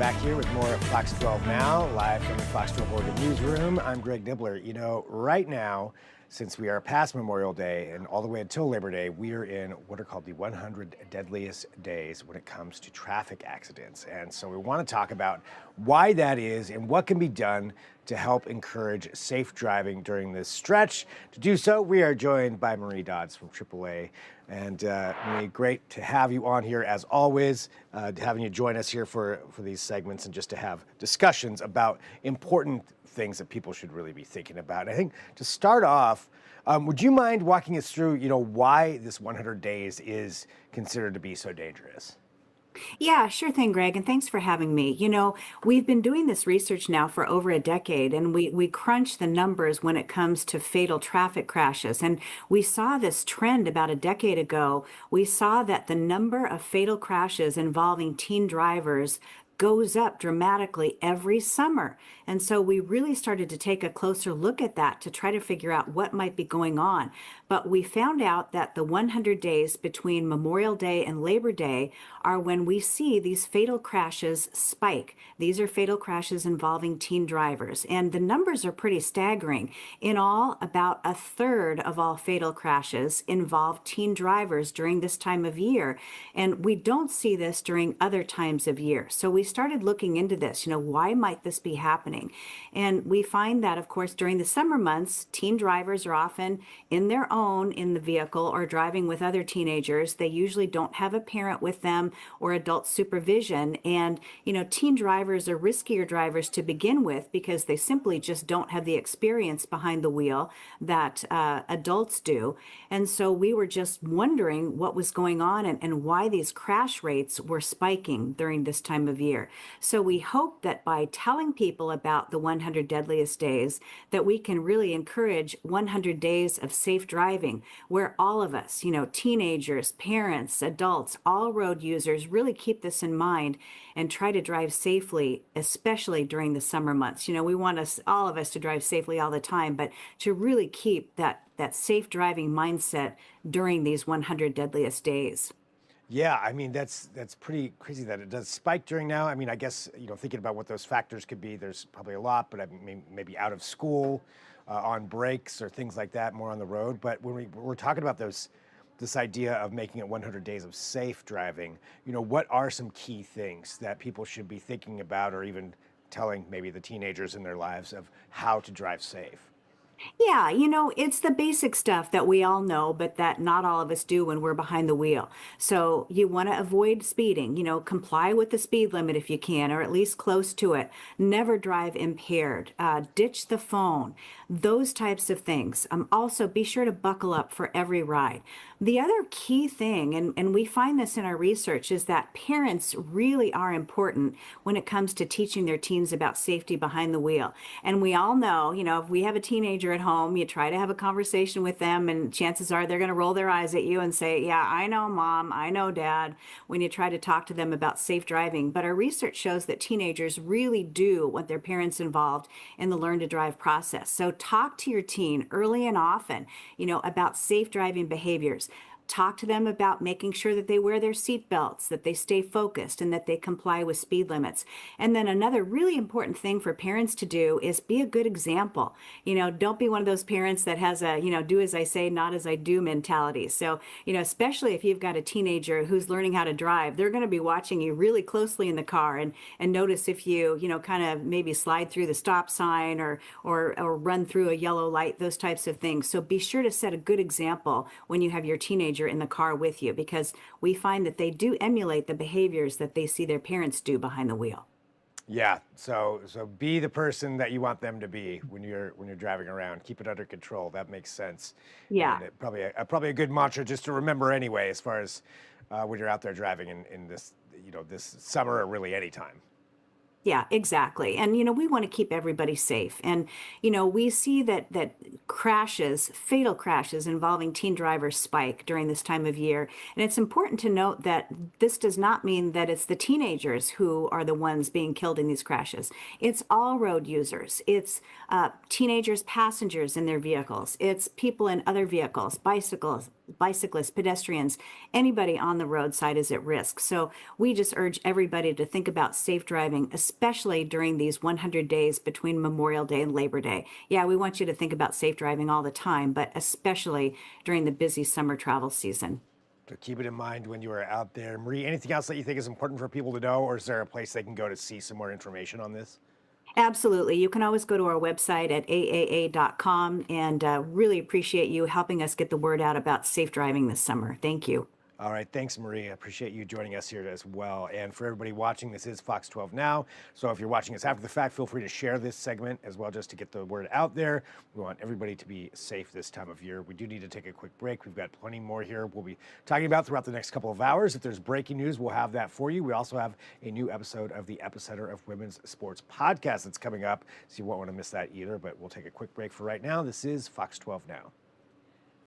back here with more of Fox 12 Now, live from the Fox 12 Oregon newsroom. I'm Greg Nibbler. You know, right now, since we are past Memorial Day and all the way until Labor Day, we are in what are called the 100 Deadliest Days when it comes to traffic accidents. And so we want to talk about why that is and what can be done to help encourage safe driving during this stretch. To do so, we are joined by Marie Dodds from AAA. And Marie, great to have you on here as always, having you join us here for these segments and just to have discussions about important things that people should really be thinking about. And I think to start off, would you mind walking us through, why this 100 days is considered to be so dangerous? Yeah, sure thing, Greg, and thanks for having me. We've been doing this research now for over a decade, and we crunch the numbers when it comes to fatal traffic crashes. And we saw this trend about a decade ago. We saw that the number of fatal crashes involving teen drivers goes up dramatically every summer. And so we really started to take a closer look at that to try to figure out what might be going on. But we found out that the 100 days between Memorial Day and Labor Day are when we see these fatal crashes spike. These are fatal crashes involving teen drivers. And the numbers are pretty staggering. In all, about a third of all fatal crashes involve teen drivers during this time of year. And we don't see this during other times of year. So we started looking into this, why might this be happening? And we find that, of course, during the summer months, teen drivers are often in their own in the vehicle or driving with other teenagers. They usually don't have a parent with them or adult supervision. And, teen drivers are riskier drivers to begin with because they simply just don't have the experience behind the wheel that adults do. And so we were just wondering what was going on and why these crash rates were spiking during this time of year. So we hope that by telling people about the 100 Deadliest Days, that we can really encourage 100 days of safe driving, where all of us, teenagers, parents, adults, all road users really keep this in mind and try to drive safely, especially during the summer months. We want all of us to drive safely all the time, but to really keep that safe driving mindset during these 100 Deadliest Days. Yeah, I mean, that's pretty crazy that it does spike during now. I mean, I guess, thinking about what those factors could be, there's probably a lot, but I mean, maybe out of school, on breaks or things like that, more on the road. But when we're talking about this idea of making it 100 days of safe driving, what are some key things that people should be thinking about or even telling maybe the teenagers in their lives of how to drive safe? Yeah, it's the basic stuff that we all know, but that not all of us do when we're behind the wheel. So you want to avoid speeding, comply with the speed limit if you can, or at least close to it. Never drive impaired, ditch the phone, those types of things. Also, be sure to buckle up for every ride. The other key thing, and we find this in our research, is that parents really are important when it comes to teaching their teens about safety behind the wheel. And we all know, if we have a teenager at home, you try to have a conversation with them, and chances are they're going to roll their eyes at you and say, "Yeah, I know, Mom, I know, Dad," when you try to talk to them about safe driving. But our research shows that teenagers really do want their parents involved in the learn to drive process. So talk to your teen early and often, about safe driving behaviors. Talk to them about making sure that they wear their seat belts, that they stay focused, and that they comply with speed limits. And then another really important thing for parents to do is be a good example. Don't be one of those parents that has a, do as I say, not as I do mentality. So, especially if you've got a teenager who's learning how to drive, they're going to be watching you really closely in the car and notice if you, kind of maybe slide through the stop sign or run through a yellow light, those types of things. So be sure to set a good example when you have your teenager in the car with you, because we find that they do emulate the behaviors that they see their parents do behind the wheel. Yeah, so be the person that you want them to be when you're driving around. Keep it under control. That makes sense, Yeah. and probably a good mantra just to remember anyway, as far as when you're out there driving in this this summer or really any time. Yeah, exactly. And, we want to keep everybody safe. And, we see that crashes, fatal crashes involving teen drivers spike during this time of year. And it's important to note that this does not mean that it's the teenagers who are the ones being killed in these crashes. It's all road users. It's teenagers, passengers in their vehicles. It's people in other vehicles, bicycles, bicyclists, pedestrians, anybody on the roadside is at risk. So we just urge everybody to think about safe driving, especially during these 100 days between Memorial Day and Labor Day. Yeah, we want you to think about safe driving all the time, but especially during the busy summer travel season. So keep it in mind when you are out there. Marie, anything else that you think is important for people to know, or is there a place they can go to see some more information on this? Absolutely. You can always go to our website at aaa.com and really appreciate you helping us get the word out about safe driving this summer. Thank you. All right, thanks, Marie. I appreciate you joining us here as well. And for everybody watching, this is Fox 12 Now. So if you're watching us after the fact, feel free to share this segment as well, just to get the word out there. We want everybody to be safe this time of year. We do need to take a quick break. We've got plenty more here we'll be talking about throughout the next couple of hours. If there's breaking news, we'll have that for you. We also have a new episode of the Epicenter of Women's Sports podcast that's coming up, so you won't want to miss that either. But we'll take a quick break for right now. This is Fox 12 Now.